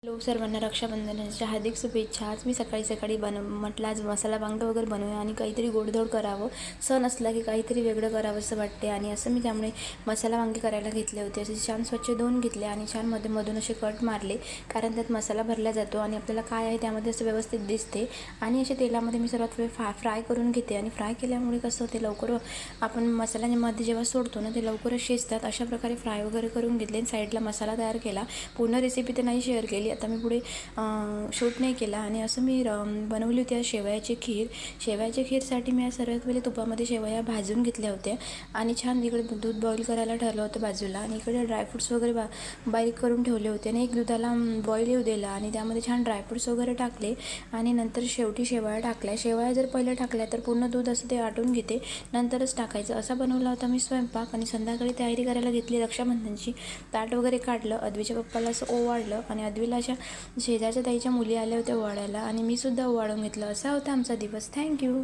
Hello सर्वांना, रक्षाबंधनाच्या हार्दिक शुभेच्छा. आज मी सकाळी म्हटलं आज मसाला वांगं वगैरे बनवूया आणि काहीतरी गोडधोड करावं. सण असला की काहीतरी वेगळं करावं असं वाटते आणि असं मी त्यामुळे मसाला वांगे करायला घेतले होते. असे छान स्वच्छ धुवून घेतले आणि छान मधून असे कट मारले, कारण त्यात मसाला भरला जातो आणि आपल्याला काय आहे त्यामध्ये असं व्यवस्थित दिसते. आणि असे तेलामध्ये मी सर्वात वेळ फ्राय करून घेते आणि फ्राय केल्यामुळे कसं होते, लवकर आपण मसाल्यामध्ये जेव्हा सोडतो ना ते लवकरच शिजतात. अशा प्रकारे फ्राय वगैरे करून घेतले आणि साईडला मसाला तयार केला. पूर्ण रेसिपी तर नाही शेअर केली, आता मी पुढे शूट नाही केला. आणि असं मी बनवली होती आज शेवयाची खीर. शेवयाच्या खीरसाठी मी सर्वात पहिले तुपामध्ये शेवया भाजून घेतल्या होत्या आणि छान इकडे दूध बॉईल करायला ठेवलं होतं बाजूला आणि इकडे ड्रायफ्रूट्स वगैरे बारीक करून ठेवले होते आणि एक दुधाला बॉईल येऊ दिला आणि त्यामध्ये छान ड्रायफ्रूट्स वगैरे टाकले आणि नंतर शेवटी शेवया टाकल्या. शेवया जर पहिलं टाकल्या तर पूर्ण दूध असं ते आटून घेते, नंतरच टाकायचं. असा बनवला होता मी स्वयंपाक. आणि संध्याकाळी तयारी करायला घेतली रक्षाबंधनची. ताट वगैरे काढलं, अद्वीच्या पप्पाला असं ओवाळलं आणि अद्वीला अशा शेजारच्या ताईच्या मुली आल्या होत्या ओवाळायला आणि मी सुद्धा ओवाळून घेतलं. असा होता आमचा दिवस. थँक्यू.